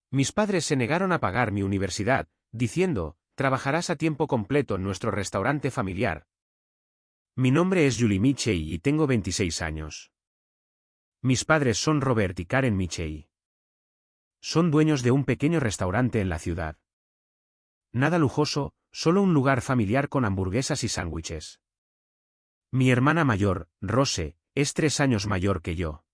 Mis padres se negaron a pagar mi universidad, diciendo, trabajarás a tiempo completo en nuestro restaurante familiar. Mi nombre es Julie Michey y tengo 26 años. Mis padres son Robert y Karen Michey. Son dueños de un pequeño restaurante en la ciudad. Nada lujoso, solo un lugar familiar con hamburguesas y sándwiches. Mi hermana mayor, Rose, es 3 años mayor que yo.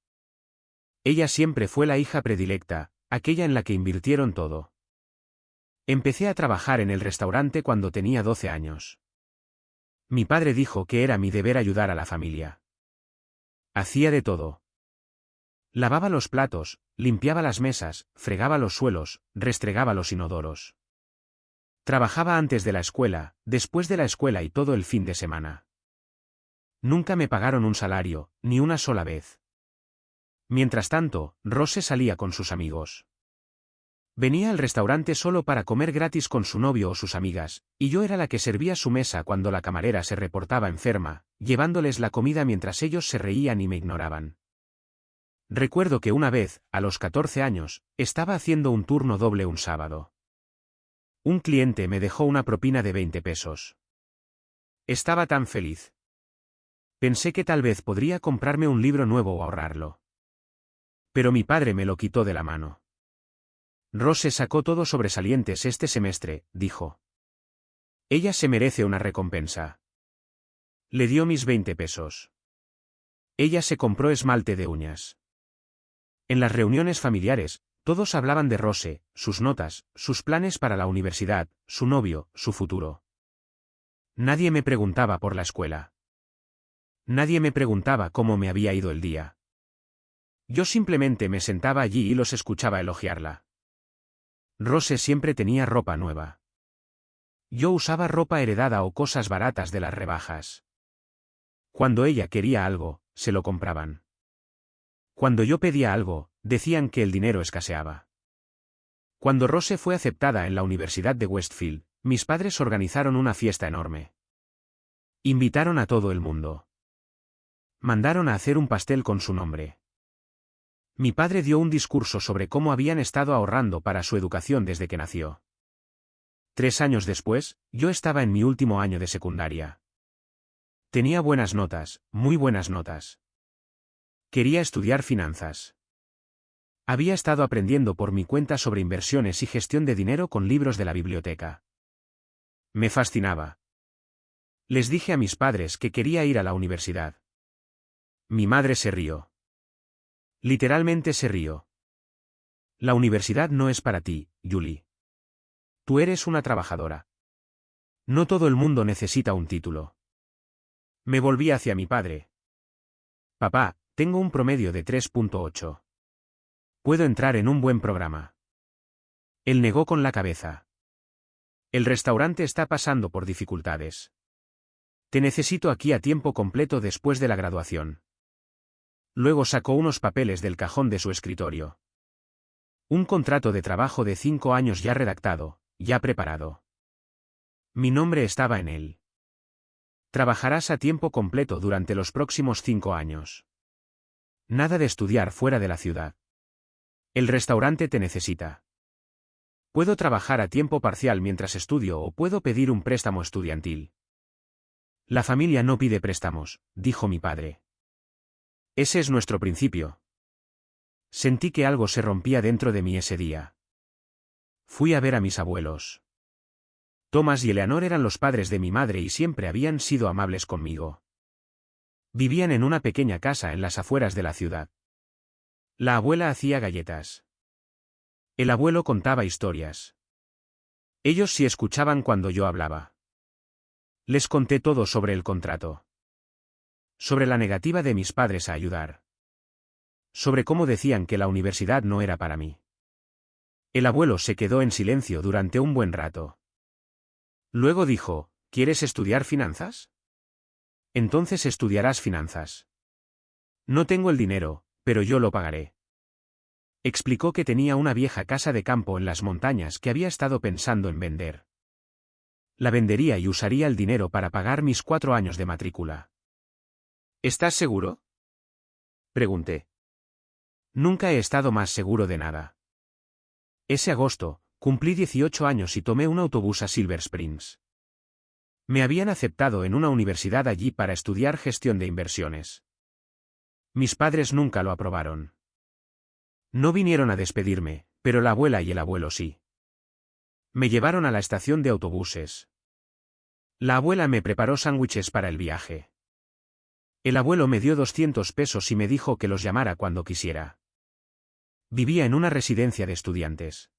Ella siempre fue la hija predilecta, aquella en la que invirtieron todo. Empecé a trabajar en el restaurante cuando tenía 12 años. Mi padre dijo que era mi deber ayudar a la familia. Hacía de todo. Lavaba los platos, limpiaba las mesas, fregaba los suelos, restregaba los inodoros. Trabajaba antes de la escuela, después de la escuela y todo el fin de semana. Nunca me pagaron un salario, ni una sola vez. Mientras tanto, Rose salía con sus amigos. Venía al restaurante solo para comer gratis con su novio o sus amigas, y yo era la que servía su mesa cuando la camarera se reportaba enferma, llevándoles la comida mientras ellos se reían y me ignoraban. Recuerdo que una vez, a los 14 años, estaba haciendo un turno doble un sábado. Un cliente me dejó una propina de 20 pesos. Estaba tan feliz. Pensé que tal vez podría comprarme un libro nuevo o ahorrarlo. Pero mi padre me lo quitó de la mano. Rose sacó todos sobresalientes este semestre, dijo. Ella se merece una recompensa. Le dio mis 20 pesos. Ella se compró esmalte de uñas. En las reuniones familiares, todos hablaban de Rose, sus notas, sus planes para la universidad, su novio, su futuro. Nadie me preguntaba por la escuela. Nadie me preguntaba cómo me había ido el día. Yo simplemente me sentaba allí y los escuchaba elogiarla. Rose siempre tenía ropa nueva. Yo usaba ropa heredada o cosas baratas de las rebajas. Cuando ella quería algo, se lo compraban. Cuando yo pedía algo, decían que el dinero escaseaba. Cuando Rose fue aceptada en la Universidad de Westfield, mis padres organizaron una fiesta enorme. Invitaron a todo el mundo. Mandaron a hacer un pastel con su nombre. Mi padre dio un discurso sobre cómo habían estado ahorrando para su educación desde que nació. 3 años después, yo estaba en mi último año de secundaria. Tenía buenas notas, muy buenas notas. Quería estudiar finanzas. Había estado aprendiendo por mi cuenta sobre inversiones y gestión de dinero con libros de la biblioteca. Me fascinaba. Les dije a mis padres que quería ir a la universidad. Mi madre se rió. Literalmente se rió. La universidad no es para ti, Julie. Tú eres una trabajadora. No todo el mundo necesita un título. Me volví hacia mi padre. Papá, tengo un promedio de 3.8. Puedo entrar en un buen programa. Él negó con la cabeza. El restaurante está pasando por dificultades. Te necesito aquí a tiempo completo después de la graduación. Luego sacó unos papeles del cajón de su escritorio. Un contrato de trabajo de 5 años ya redactado, ya preparado. Mi nombre estaba en él. Trabajarás a tiempo completo durante los próximos 5 años. Nada de estudiar fuera de la ciudad. El restaurante te necesita. Puedo trabajar a tiempo parcial mientras estudio o puedo pedir un préstamo estudiantil. La familia no pide préstamos, dijo mi padre. Ese es nuestro principio. Sentí que algo se rompía dentro de mí ese día. Fui a ver a mis abuelos. Thomas y Eleanor eran los padres de mi madre y siempre habían sido amables conmigo. Vivían en una pequeña casa en las afueras de la ciudad. La abuela hacía galletas. El abuelo contaba historias. Ellos sí escuchaban cuando yo hablaba. Les conté todo sobre el contrato. Sobre la negativa de mis padres a ayudar. Sobre cómo decían que la universidad no era para mí. El abuelo se quedó en silencio durante un buen rato. Luego dijo, ¿quieres estudiar finanzas? Entonces estudiarás finanzas. No tengo el dinero, pero yo lo pagaré. Explicó que tenía una vieja casa de campo en las montañas que había estado pensando en vender. La vendería y usaría el dinero para pagar mis 4 años de matrícula. ¿Estás seguro? Pregunté. Nunca he estado más seguro de nada. Ese agosto, cumplí 18 años y tomé un autobús a Silver Springs. Me habían aceptado en una universidad allí para estudiar gestión de inversiones. Mis padres nunca lo aprobaron. No vinieron a despedirme, pero la abuela y el abuelo sí. Me llevaron a la estación de autobuses. La abuela me preparó sándwiches para el viaje. El abuelo me dio 200 pesos y me dijo que los llamara cuando quisiera. Vivía en una residencia de estudiantes.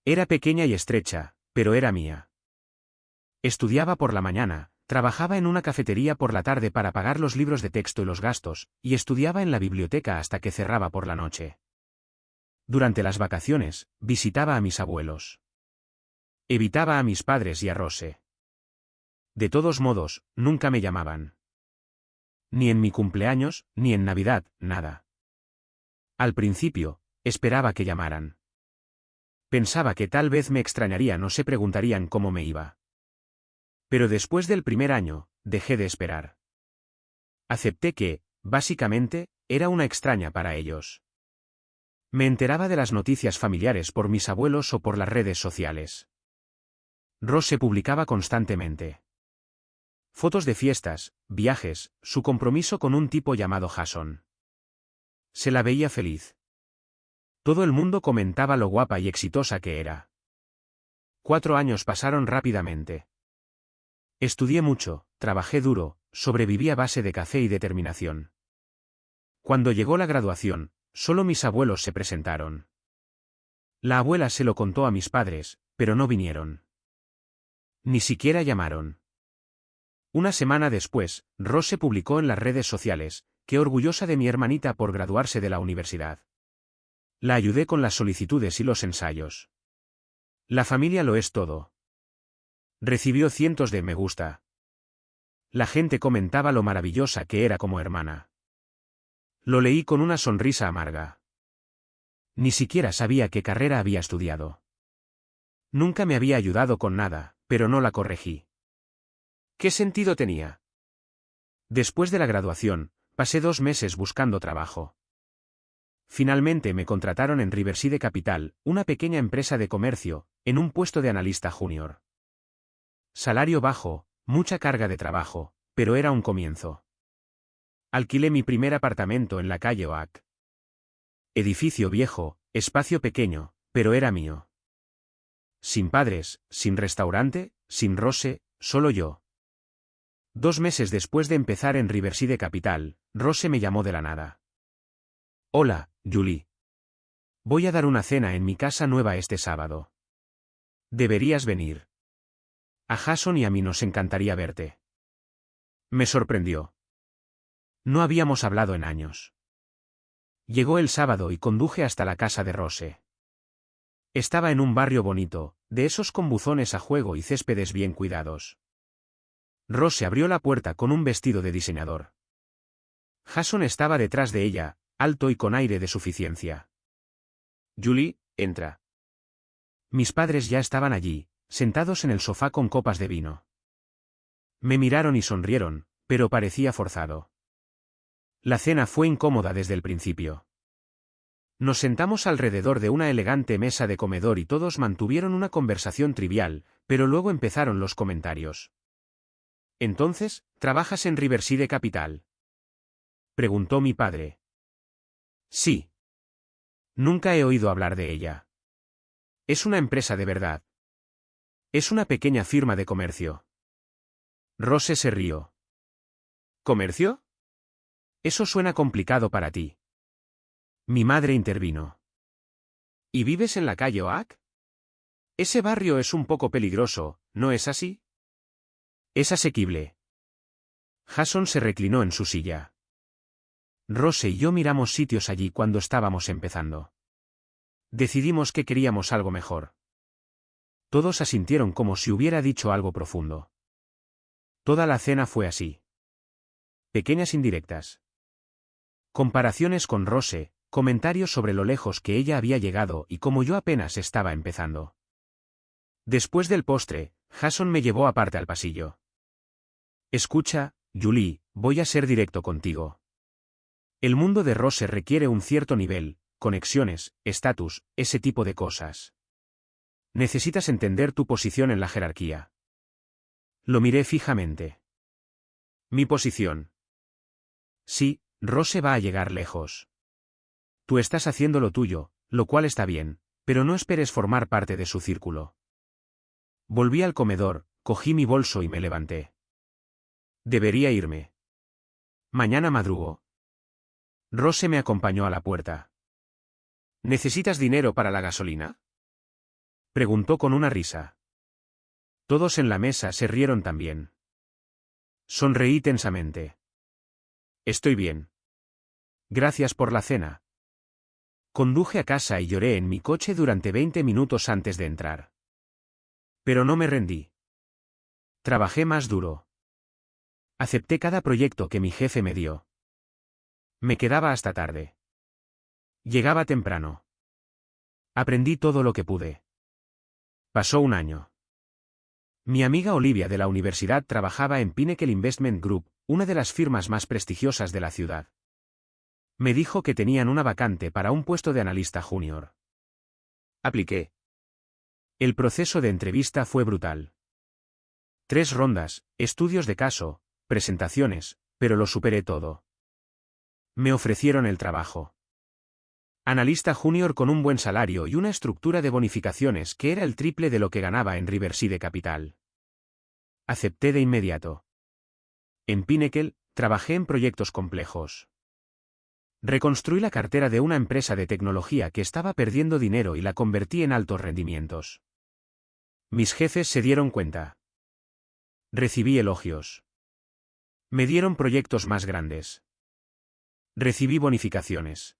Era pequeña y estrecha, pero era mía. Estudiaba por la mañana, trabajaba en una cafetería por la tarde para pagar los libros de texto y los gastos, y estudiaba en la biblioteca hasta que cerraba por la noche. Durante las vacaciones, visitaba a mis abuelos. Evitaba a mis padres y a Rose. De todos modos, nunca me llamaban. Ni en mi cumpleaños, ni en Navidad, nada. Al principio, esperaba que llamaran. Pensaba que tal vez me extrañarían o se preguntarían cómo me iba. Pero después del primer año, dejé de esperar. Acepté que, básicamente, era una extraña para ellos. Me enteraba de las noticias familiares por mis abuelos o por las redes sociales. Rose publicaba constantemente fotos de fiestas, viajes, su compromiso con un tipo llamado Jason. Se la veía feliz. Todo el mundo comentaba lo guapa y exitosa que era. 4 años pasaron rápidamente. Estudié mucho, trabajé duro, sobreviví a base de café y determinación. Cuando llegó la graduación, solo mis abuelos se presentaron. La abuela se lo contó a mis padres, pero no vinieron. Ni siquiera llamaron. Una semana después, Rose publicó en las redes sociales, que orgullosa de mi hermanita por graduarse de la universidad. La ayudé con las solicitudes y los ensayos. La familia lo es todo. Recibió cientos de me gusta. La gente comentaba lo maravillosa que era como hermana. Lo leí con una sonrisa amarga. Ni siquiera sabía qué carrera había estudiado. Nunca me había ayudado con nada, pero no la corregí. ¿Qué sentido tenía? Después de la graduación, pasé 2 meses buscando trabajo. Finalmente me contrataron en Riverside Capital, una pequeña empresa de comercio, en un puesto de analista junior. Salario bajo, mucha carga de trabajo, pero era un comienzo. Alquilé mi primer apartamento en la calle Oak. Edificio viejo, espacio pequeño, pero era mío. Sin padres, sin restaurante, sin Rose, solo yo. 2 meses después de empezar en Riverside Capital, Rose me llamó de la nada. Hola, Julie. Voy a dar una cena en mi casa nueva este sábado. Deberías venir. A Jason y a mí nos encantaría verte. Me sorprendió. No habíamos hablado en años. Llegó el sábado y conduje hasta la casa de Rose. Estaba en un barrio bonito, de esos con buzones a juego y céspedes bien cuidados. Rose abrió la puerta con un vestido de diseñador. Jason estaba detrás de ella, alto y con aire de suficiencia. Julie, entra. Mis padres ya estaban allí, sentados en el sofá con copas de vino. Me miraron y sonrieron, pero parecía forzado. La cena fue incómoda desde el principio. Nos sentamos alrededor de una elegante mesa de comedor y todos mantuvieron una conversación trivial, pero luego empezaron los comentarios. Entonces, ¿trabajas en Riverside Capital?, preguntó mi padre. Sí. Nunca he oído hablar de ella. Es una empresa de verdad. Es una pequeña firma de comercio. Rose se rió. ¿Comercio? Eso suena complicado para ti. Mi madre intervino. ¿Y vives en la calle Oak? Ese barrio es un poco peligroso, ¿no es así? Es asequible. Jason se reclinó en su silla. Rose y yo miramos sitios allí cuando estábamos empezando. Decidimos que queríamos algo mejor. Todos asintieron como si hubiera dicho algo profundo. Toda la cena fue así. Pequeñas indirectas. Comparaciones con Rose, comentarios sobre lo lejos que ella había llegado y cómo yo apenas estaba empezando. Después del postre, Jason me llevó aparte al pasillo. Escucha, Julie, voy a ser directo contigo. El mundo de Rose requiere un cierto nivel, conexiones, estatus, ese tipo de cosas. Necesitas entender tu posición en la jerarquía. Lo miré fijamente. Mi posición. Sí, Rose va a llegar lejos. Tú estás haciendo lo tuyo, lo cual está bien, pero no esperes formar parte de su círculo. Volví al comedor, cogí mi bolso y me levanté. Debería irme. Mañana madrugo. Rose me acompañó a la puerta. ¿Necesitas dinero para la gasolina? Preguntó con una risa. Todos en la mesa se rieron también. Sonreí tensamente. Estoy bien. Gracias por la cena. Conduje a casa y lloré en mi coche durante 20 minutos antes de entrar. Pero no me rendí. Trabajé más duro. Acepté cada proyecto que mi jefe me dio. Me quedaba hasta tarde. Llegaba temprano. Aprendí todo lo que pude. Pasó un año. Mi amiga Olivia de la universidad trabajaba en Pinnacle Investment Group, una de las firmas más prestigiosas de la ciudad. Me dijo que tenían una vacante para un puesto de analista junior. Apliqué. El proceso de entrevista fue brutal. 3 rondas, estudios de caso, presentaciones, pero lo superé todo. Me ofrecieron el trabajo. Analista junior con un buen salario y una estructura de bonificaciones que era el triple de lo que ganaba en Riverside Capital. Acepté de inmediato. En Pinnacle, trabajé en proyectos complejos. Reconstruí la cartera de una empresa de tecnología que estaba perdiendo dinero y la convertí en altos rendimientos. Mis jefes se dieron cuenta. Recibí elogios. Me dieron proyectos más grandes. Recibí bonificaciones.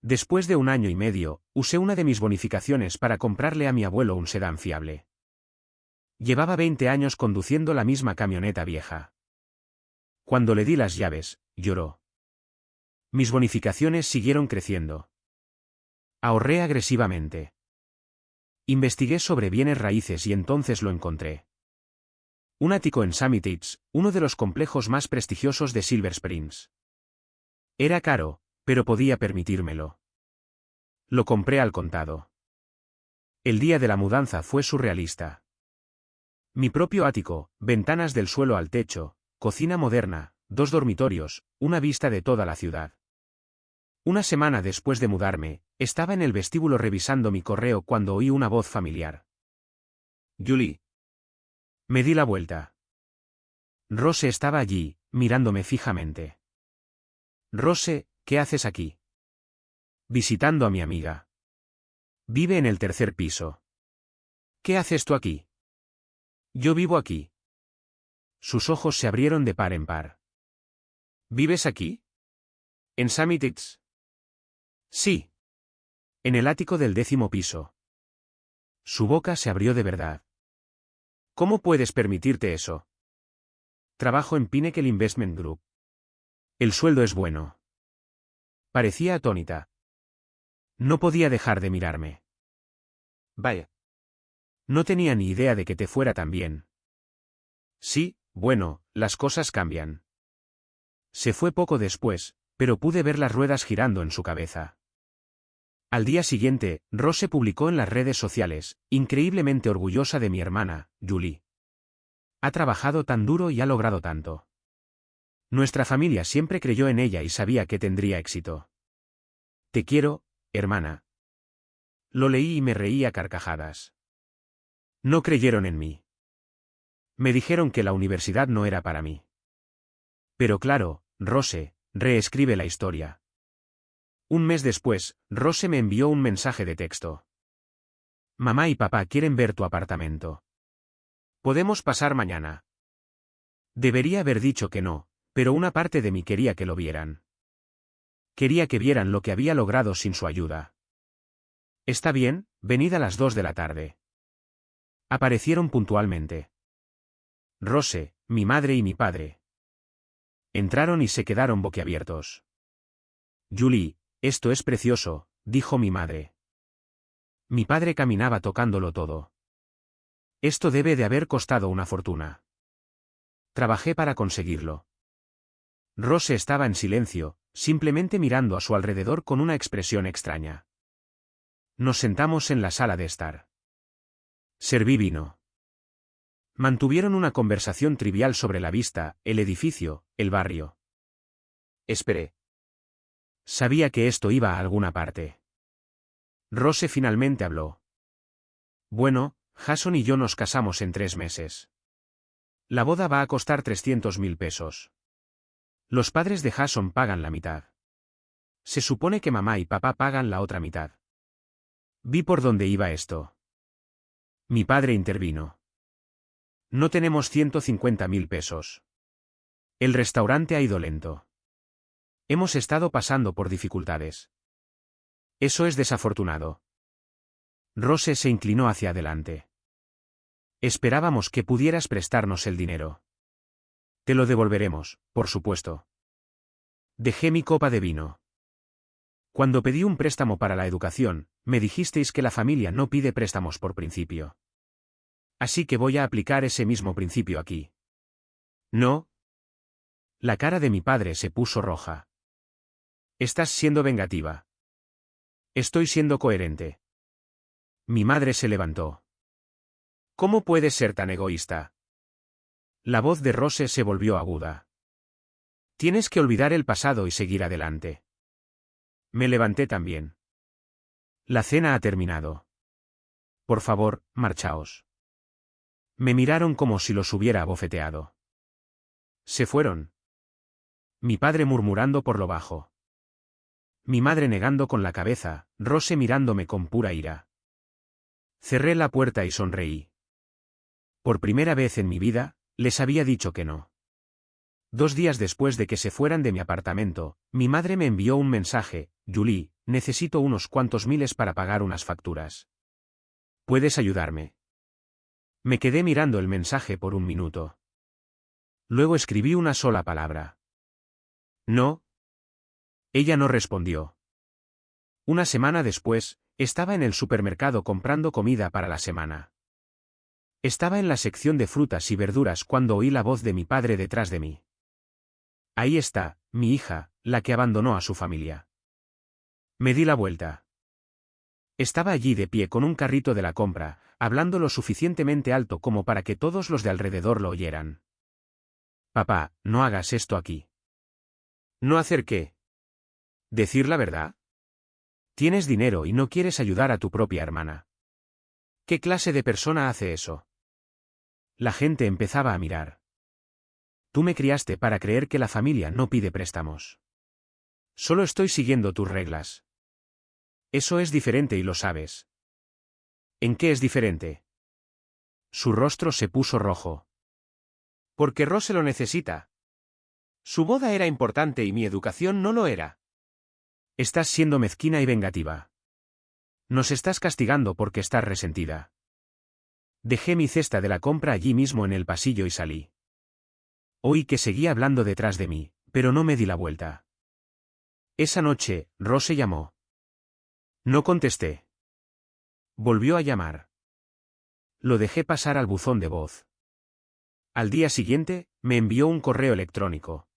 Después de 1 año y medio, usé una de mis bonificaciones para comprarle a mi abuelo un sedán fiable. Llevaba 20 años conduciendo la misma camioneta vieja. Cuando le di las llaves, lloró. Mis bonificaciones siguieron creciendo. Ahorré agresivamente. Investigué sobre bienes raíces y entonces lo encontré. Un ático en Summit Heights, uno de los complejos más prestigiosos de Silver Springs. Era caro, pero podía permitírmelo. Lo compré al contado. El día de la mudanza fue surrealista. Mi propio ático, ventanas del suelo al techo, cocina moderna, 2 dormitorios, una vista de toda la ciudad. Una semana después de mudarme, estaba en el vestíbulo revisando mi correo cuando oí una voz familiar. Julie. Me di la vuelta. Rose estaba allí, mirándome fijamente. Rose, ¿qué haces aquí? Visitando a mi amiga. Vive en el 3er piso. ¿Qué haces tú aquí? Yo vivo aquí. Sus ojos se abrieron de par en par. ¿Vives aquí? ¿En Summit Heights? Sí. En el ático del 10º piso. Su boca se abrió de verdad. ¿Cómo puedes permitirte eso? Trabajo en Pinnacle Investment Group. El sueldo es bueno. Parecía atónita. No podía dejar de mirarme. Vaya. No tenía ni idea de que te fuera tan bien. Sí, bueno, las cosas cambian. Se fue poco después, pero pude ver las ruedas girando en su cabeza. Al día siguiente, Rose publicó en las redes sociales, increíblemente orgullosa de mi hermana, Julie. Ha trabajado tan duro y ha logrado tanto. Nuestra familia siempre creyó en ella y sabía que tendría éxito. Te quiero, hermana. Lo leí y me reí a carcajadas. No creyeron en mí. Me dijeron que la universidad no era para mí. Pero claro, Rose, reescribe la historia. Un mes después, Rose me envió un mensaje de texto. Mamá y papá quieren ver tu apartamento. ¿Podemos pasar mañana? Debería haber dicho que no, pero una parte de mí quería que lo vieran. Quería que vieran lo que había logrado sin su ayuda. Está bien, venid a las 2 de la tarde. Aparecieron puntualmente. Rose, mi madre y mi padre. Entraron y se quedaron boquiabiertos. Julie, esto es precioso, dijo mi madre. Mi padre caminaba tocándolo todo. Esto debe de haber costado una fortuna. Trabajé para conseguirlo. Rose estaba en silencio, simplemente mirando a su alrededor con una expresión extraña. Nos sentamos en la sala de estar. Serví vino. Mantuvieron una conversación trivial sobre la vista, el edificio, el barrio. Esperé. Sabía que esto iba a alguna parte. Rose finalmente habló. Bueno, Jason y yo nos casamos en 3 meses. La boda va a costar 300.000 pesos. Los padres de Jason pagan la mitad. Se supone que mamá y papá pagan la otra mitad. Vi por dónde iba esto. Mi padre intervino. No tenemos 150.000 pesos. El restaurante ha ido lento. Hemos estado pasando por dificultades. Eso es desafortunado. Rose se inclinó hacia adelante. Esperábamos que pudieras prestarnos el dinero. Te lo devolveremos, por supuesto. Dejé mi copa de vino. Cuando pedí un préstamo para la educación, me dijisteis que la familia no pide préstamos por principio. Así que voy a aplicar ese mismo principio aquí. ¿No? La cara de mi padre se puso roja. Estás siendo vengativa. Estoy siendo coherente. Mi madre se levantó. ¿Cómo puedes ser tan egoísta? La voz de Rose se volvió aguda. Tienes que olvidar el pasado y seguir adelante. Me levanté también. La cena ha terminado. Por favor, marchaos. Me miraron como si los hubiera abofeteado. Se fueron. Mi padre murmurando por lo bajo. Mi madre negando con la cabeza, Rose mirándome con pura ira. Cerré la puerta y sonreí. Por primera vez en mi vida, les había dicho que no. 2 días después de que se fueran de mi apartamento, mi madre me envió un mensaje: Julie, necesito unos cuantos miles para pagar unas facturas. ¿Puedes ayudarme? Me quedé mirando el mensaje por un minuto. Luego escribí una sola palabra. No. Ella no respondió. Una semana después, estaba en el supermercado comprando comida para la semana. Estaba en la sección de frutas y verduras cuando oí la voz de mi padre detrás de mí. Ahí está, mi hija, la que abandonó a su familia. Me di la vuelta. Estaba allí de pie con un carrito de la compra, hablando lo suficientemente alto como para que todos los de alrededor lo oyeran. Papá, no hagas esto aquí. ¿No hacer qué? ¿Decir la verdad? Tienes dinero y no quieres ayudar a tu propia hermana. ¿Qué clase de persona hace eso? La gente empezaba a mirar. Tú me criaste para creer que la familia no pide préstamos. Solo estoy siguiendo tus reglas. Eso es diferente y lo sabes. ¿En qué es diferente? Su rostro se puso rojo. Porque Rose lo necesita. Su boda era importante y mi educación no lo era. Estás siendo mezquina y vengativa. Nos estás castigando porque estás resentida. Dejé mi cesta de la compra allí mismo en el pasillo y salí. Oí que seguía hablando detrás de mí, pero no me di la vuelta. Esa noche, Rose llamó. No contesté. Volvió a llamar. Lo dejé pasar al buzón de voz. Al día siguiente, me envió un correo electrónico.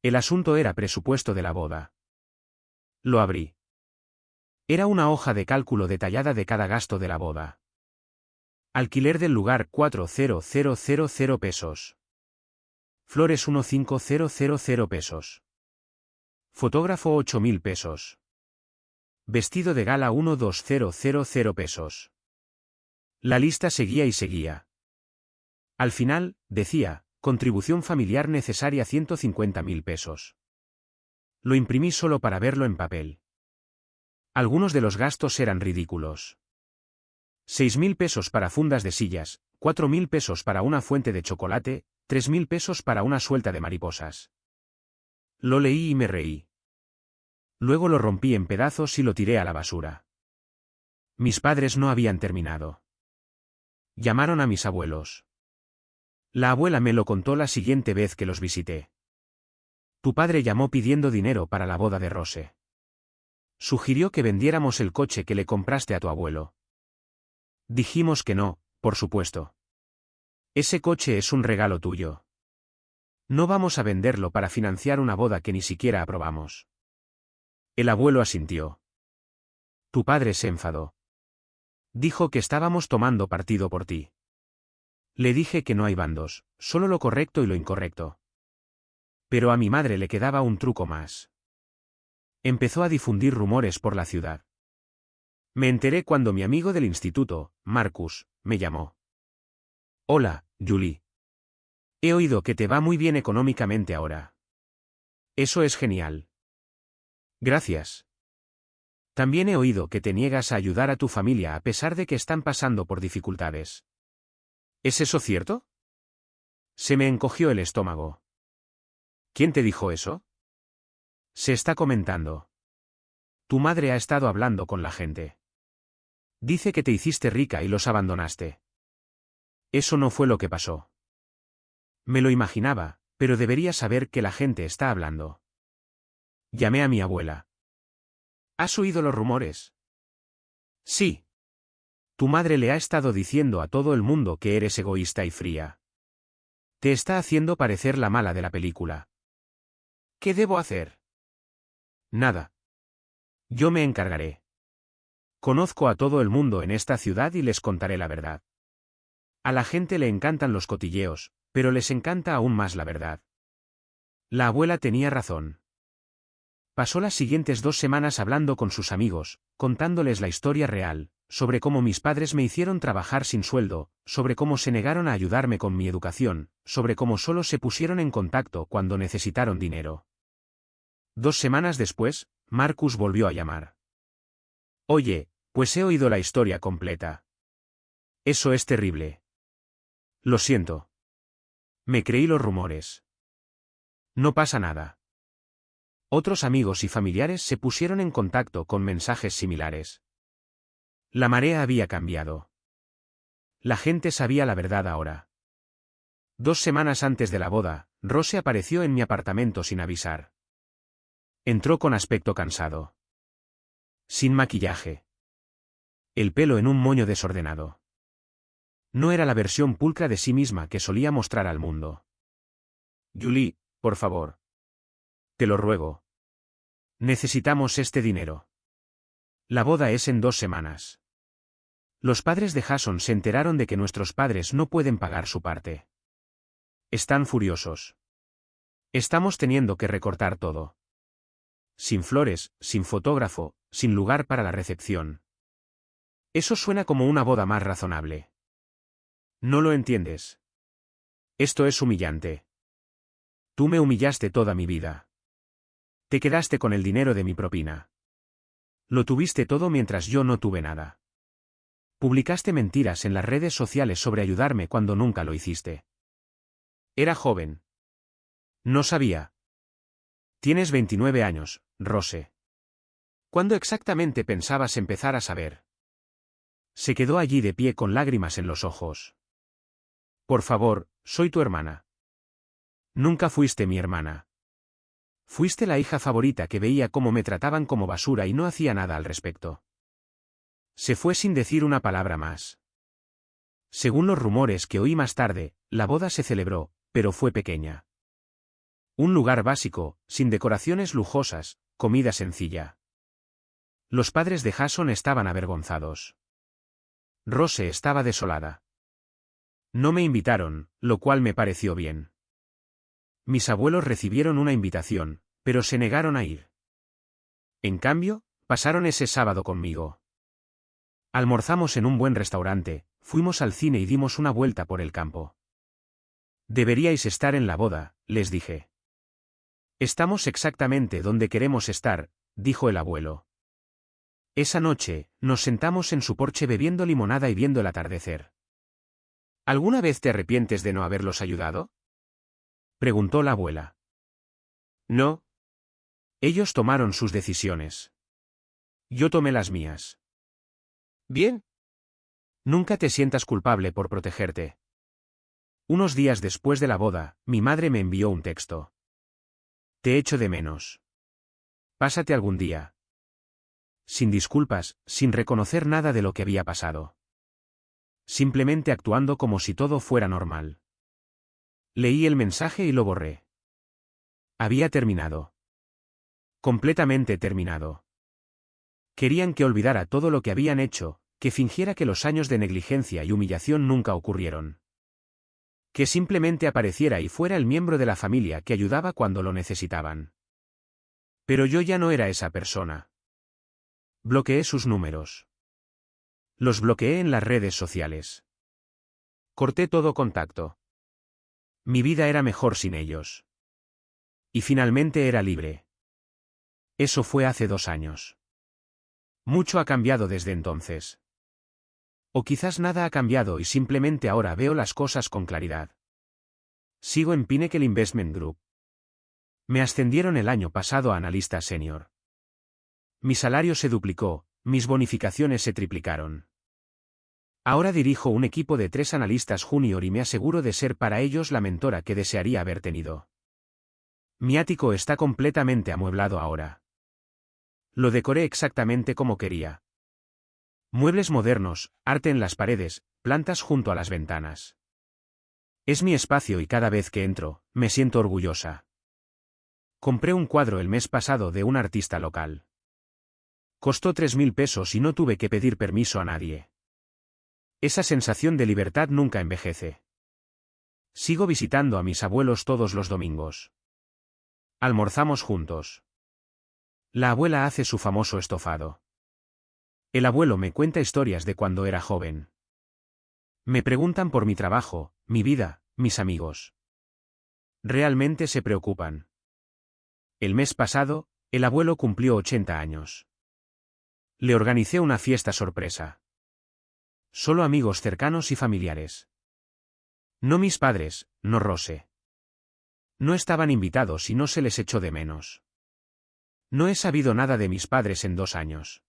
El asunto era presupuesto de la boda. Lo abrí. Era una hoja de cálculo detallada de cada gasto de la boda. Alquiler del lugar 4.000 pesos. Flores 1.5000 pesos. Fotógrafo 8.000 pesos. Vestido de gala 1.2000 pesos. La lista seguía y seguía. Al final, decía, contribución familiar necesaria 150.000 pesos. Lo imprimí solo para verlo en papel. Algunos de los gastos eran ridículos. 6.000 pesos para fundas de sillas, 4.000 pesos para una fuente de chocolate, 3.000 pesos para una suelta de mariposas. Lo leí y me reí. Luego lo rompí en pedazos y lo tiré a la basura. Mis padres no habían terminado. Llamaron a mis abuelos. La abuela me lo contó la siguiente vez que los visité. Tu padre llamó pidiendo dinero para la boda de Rose. Sugirió que vendiéramos el coche que le compraste a tu abuelo. Dijimos que no, por supuesto. Ese coche es un regalo tuyo. No vamos a venderlo para financiar una boda que ni siquiera aprobamos. El abuelo asintió. Tu padre se enfadó. Dijo que estábamos tomando partido por ti. Le dije que no hay bandos, solo lo correcto y lo incorrecto. Pero a mi madre le quedaba un truco más. Empezó a difundir rumores por la ciudad. Me enteré cuando mi amigo del instituto, Marcus, me llamó. Hola, Julie. He oído que te va muy bien económicamente ahora. Eso es genial. Gracias. También he oído que te niegas a ayudar a tu familia a pesar de que están pasando por dificultades. ¿Es eso cierto? Se me encogió el estómago. ¿Quién te dijo eso? Se está comentando. Tu madre ha estado hablando con la gente. Dice que te hiciste rica y los abandonaste. Eso no fue lo que pasó. Me lo imaginaba, pero debería saber que la gente está hablando. Llamé a mi abuela. ¿Has oído los rumores? Sí. Tu madre le ha estado diciendo a todo el mundo que eres egoísta y fría. Te está haciendo parecer la mala de la película. ¿Qué debo hacer? Nada. Yo me encargaré. Conozco a todo el mundo en esta ciudad y les contaré la verdad. A la gente le encantan los cotilleos, pero les encanta aún más la verdad. La abuela tenía razón. Pasó las siguientes 2 semanas hablando con sus amigos, contándoles la historia real, sobre cómo mis padres me hicieron trabajar sin sueldo, sobre cómo se negaron a ayudarme con mi educación, sobre cómo solo se pusieron en contacto cuando necesitaron dinero. 2 semanas después, Marcus volvió a llamar. Oye, pues he oído la historia completa. Eso es terrible. Lo siento. Me creí los rumores. No pasa nada. Otros amigos y familiares se pusieron en contacto con mensajes similares. La marea había cambiado. La gente sabía la verdad ahora. 2 semanas antes de la boda, Rose apareció en mi apartamento sin avisar. Entró con aspecto cansado. Sin maquillaje. El pelo en un moño desordenado. No era la versión pulcra de sí misma que solía mostrar al mundo. Julie, por favor. Te lo ruego. Necesitamos este dinero. La boda es en 2 semanas. Los padres de Jason se enteraron de que nuestros padres no pueden pagar su parte. Están furiosos. Estamos teniendo que recortar todo. Sin flores, sin fotógrafo, sin lugar para la recepción. Eso suena como una boda más razonable. No lo entiendes. Esto es humillante. Tú me humillaste toda mi vida. Te quedaste con el dinero de mi propina. Lo tuviste todo mientras yo no tuve nada. Publicaste mentiras en las redes sociales sobre ayudarme cuando nunca lo hiciste. Era joven. No sabía. Tienes 29 años, Rose. ¿Cuándo exactamente pensabas empezar a saber? Se quedó allí de pie con lágrimas en los ojos. Por favor, soy tu hermana. Nunca fuiste mi hermana. Fuiste la hija favorita que veía cómo me trataban como basura y no hacía nada al respecto. Se fue sin decir una palabra más. Según los rumores que oí más tarde, la boda se celebró, pero fue pequeña. Un lugar básico, sin decoraciones lujosas, comida sencilla. Los padres de Jason estaban avergonzados. Rose estaba desolada. No me invitaron, lo cual me pareció bien. Mis abuelos recibieron una invitación, pero se negaron a ir. En cambio, pasaron ese sábado conmigo. Almorzamos en un buen restaurante, fuimos al cine y dimos una vuelta por el campo. Deberíais estar en la boda, les dije. Estamos exactamente donde queremos estar, dijo el abuelo. Esa noche, nos sentamos en su porche bebiendo limonada y viendo el atardecer. ¿Alguna vez te arrepientes de no haberlos ayudado? Preguntó la abuela. No. Ellos tomaron sus decisiones. Yo tomé las mías. Bien. Nunca te sientas culpable por protegerte. Unos días después de la boda, mi madre me envió un texto. Te echo de menos. Pásate algún día. Sin disculpas, sin reconocer nada de lo que había pasado. Simplemente actuando como si todo fuera normal. Leí el mensaje y lo borré. Había terminado. Completamente terminado. Querían que olvidara todo lo que habían hecho, que fingiera que los años de negligencia y humillación nunca ocurrieron. Que simplemente apareciera y fuera el miembro de la familia que ayudaba cuando lo necesitaban. Pero yo ya no era esa persona. Bloqueé sus números. Los bloqueé en las redes sociales. Corté todo contacto. Mi vida era mejor sin ellos. Y finalmente era libre. Eso fue hace 2 años. Mucho ha cambiado desde entonces. O quizás nada ha cambiado y simplemente ahora veo las cosas con claridad. Sigo en Pinnacle Investment Group. Me ascendieron el año pasado a analista senior. Mi salario se duplicó, mis bonificaciones se triplicaron. Ahora dirijo un equipo de 3 analistas junior y me aseguro de ser para ellos la mentora que desearía haber tenido. Mi ático está completamente amueblado ahora. Lo decoré exactamente como quería. Muebles modernos, arte en las paredes, plantas junto a las ventanas. Es mi espacio y cada vez que entro, me siento orgullosa. Compré un cuadro el mes pasado de un artista local. Costó 3.000 pesos y no tuve que pedir permiso a nadie. Esa sensación de libertad nunca envejece. Sigo visitando a mis abuelos todos los domingos. Almorzamos juntos. La abuela hace su famoso estofado. El abuelo me cuenta historias de cuando era joven. Me preguntan por mi trabajo, mi vida, mis amigos. Realmente se preocupan. El mes pasado, el abuelo cumplió 80 años. Le organicé una fiesta sorpresa. Solo amigos cercanos y familiares. No mis padres, no Rose. No estaban invitados y no se les echó de menos. No he sabido nada de mis padres en 2 años.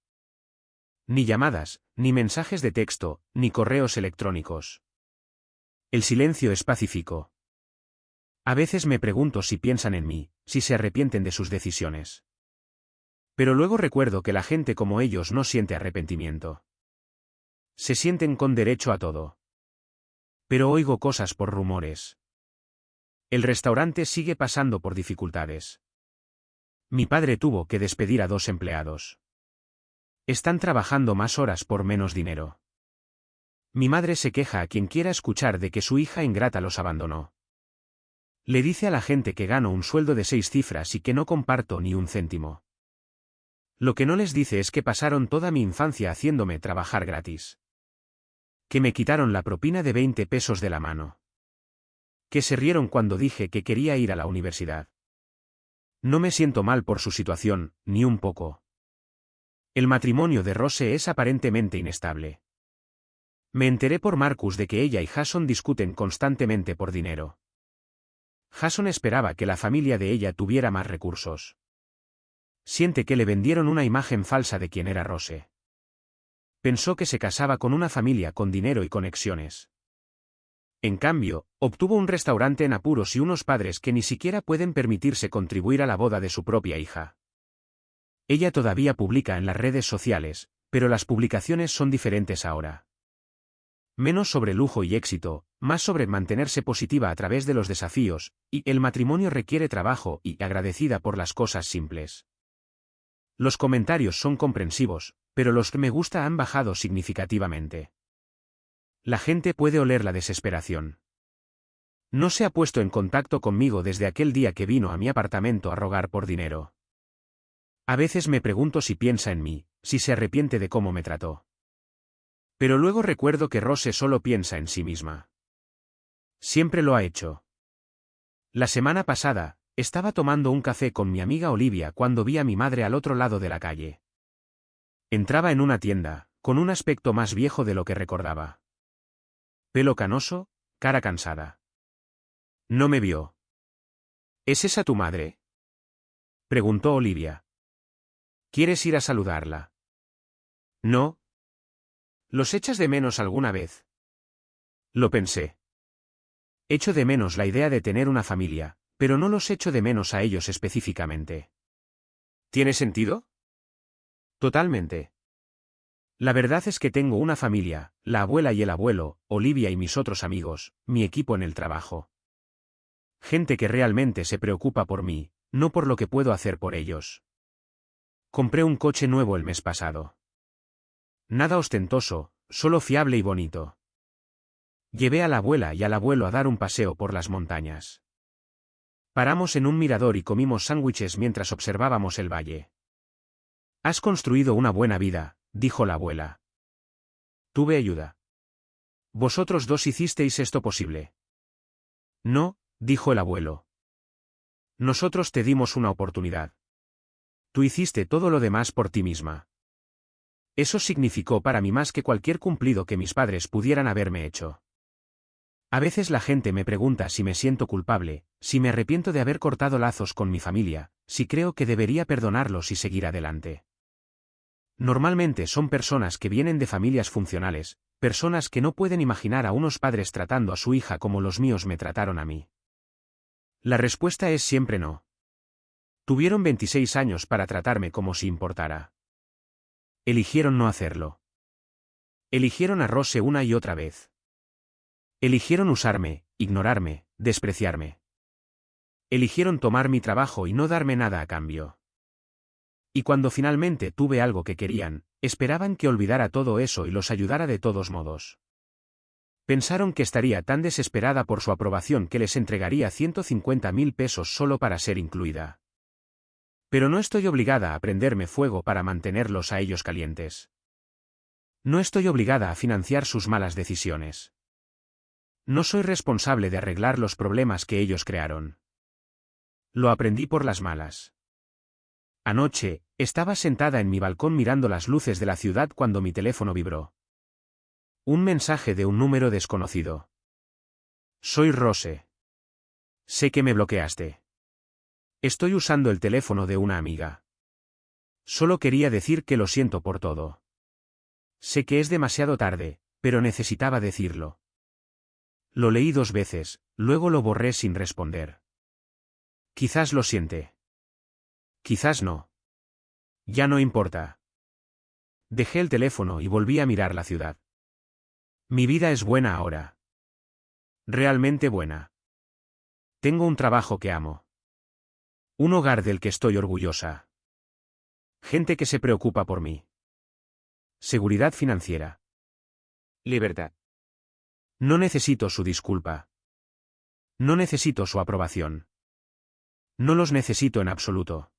Ni llamadas, ni mensajes de texto, ni correos electrónicos. El silencio es pacífico. A veces me pregunto si piensan en mí, si se arrepienten de sus decisiones. Pero luego recuerdo que la gente como ellos no siente arrepentimiento. Se sienten con derecho a todo. Pero oigo cosas por rumores. El restaurante sigue pasando por dificultades. Mi padre tuvo que despedir a 2 empleados. Están trabajando más horas por menos dinero. Mi madre se queja a quien quiera escuchar de que su hija ingrata los abandonó. Le dice a la gente que gano un sueldo de 6 cifras y que no comparto ni un céntimo. Lo que no les dice es que pasaron toda mi infancia haciéndome trabajar gratis. Que me quitaron la propina de 20 pesos de la mano. Que se rieron cuando dije que quería ir a la universidad. No me siento mal por su situación, ni un poco. El matrimonio de Rose es aparentemente inestable. Me enteré por Marcus de que ella y Jason discuten constantemente por dinero. Jason esperaba que la familia de ella tuviera más recursos. Siente que le vendieron una imagen falsa de quién era Rose. Pensó que se casaba con una familia con dinero y conexiones. En cambio, obtuvo un restaurante en apuros y unos padres que ni siquiera pueden permitirse contribuir a la boda de su propia hija. Ella todavía publica en las redes sociales, pero las publicaciones son diferentes ahora. Menos sobre lujo y éxito, más sobre mantenerse positiva a través de los desafíos, y el matrimonio requiere trabajo y agradecida por las cosas simples. Los comentarios son comprensivos, pero los que me gusta han bajado significativamente. La gente puede oler la desesperación. No se ha puesto en contacto conmigo desde aquel día que vino a mi apartamento a rogar por dinero. A veces me pregunto si piensa en mí, si se arrepiente de cómo me trató. Pero luego recuerdo que Rose solo piensa en sí misma. Siempre lo ha hecho. La semana pasada, estaba tomando un café con mi amiga Olivia cuando vi a mi madre al otro lado de la calle. Entraba en una tienda, con un aspecto más viejo de lo que recordaba. Pelo canoso, cara cansada. No me vio. ¿Es esa tu madre?, preguntó Olivia. ¿Quieres ir a saludarla? No. ¿Los echas de menos alguna vez? Lo pensé. Echo de menos la idea de tener una familia, pero no los echo de menos a ellos específicamente. ¿Tiene sentido? Totalmente. La verdad es que tengo una familia, la abuela y el abuelo, Olivia y mis otros amigos, mi equipo en el trabajo. Gente que realmente se preocupa por mí, no por lo que puedo hacer por ellos. Compré un coche nuevo el mes pasado. Nada ostentoso, solo fiable y bonito. Llevé a la abuela y al abuelo a dar un paseo por las montañas. Paramos en un mirador y comimos sándwiches mientras observábamos el valle. Has construido una buena vida, dijo la abuela. Tuve ayuda. Vosotros dos hicisteis esto posible. No, dijo el abuelo. Nosotros te dimos una oportunidad. Tú hiciste todo lo demás por ti misma. Eso significó para mí más que cualquier cumplido que mis padres pudieran haberme hecho. A veces la gente me pregunta si me siento culpable, si me arrepiento de haber cortado lazos con mi familia, si creo que debería perdonarlos y seguir adelante. Normalmente son personas que vienen de familias funcionales, personas que no pueden imaginar a unos padres tratando a su hija como los míos me trataron a mí. La respuesta es siempre no. Tuvieron 26 años para tratarme como si importara. Eligieron no hacerlo. Eligieron a Rose una y otra vez. Eligieron usarme, ignorarme, despreciarme. Eligieron tomar mi trabajo y no darme nada a cambio. Y cuando finalmente tuve algo que querían, esperaban que olvidara todo eso y los ayudara de todos modos. Pensaron que estaría tan desesperada por su aprobación que les entregaría 150.000 pesos solo para ser incluida. Pero no estoy obligada a prenderme fuego para mantenerlos a ellos calientes. No estoy obligada a financiar sus malas decisiones. No soy responsable de arreglar los problemas que ellos crearon. Lo aprendí por las malas. Anoche, estaba sentada en mi balcón mirando las luces de la ciudad cuando mi teléfono vibró. Un mensaje de un número desconocido. Soy Rose. Sé que me bloqueaste. Estoy usando el teléfono de una amiga. Solo quería decir que lo siento por todo. Sé que es demasiado tarde, pero necesitaba decirlo. Lo leí 2 veces, luego lo borré sin responder. Quizás lo siente. Quizás no. Ya no importa. Dejé el teléfono y volví a mirar la ciudad. Mi vida es buena ahora. Realmente buena. Tengo un trabajo que amo. Un hogar del que estoy orgullosa. Gente que se preocupa por mí. Seguridad financiera. Libertad. No necesito su disculpa. No necesito su aprobación. No los necesito en absoluto.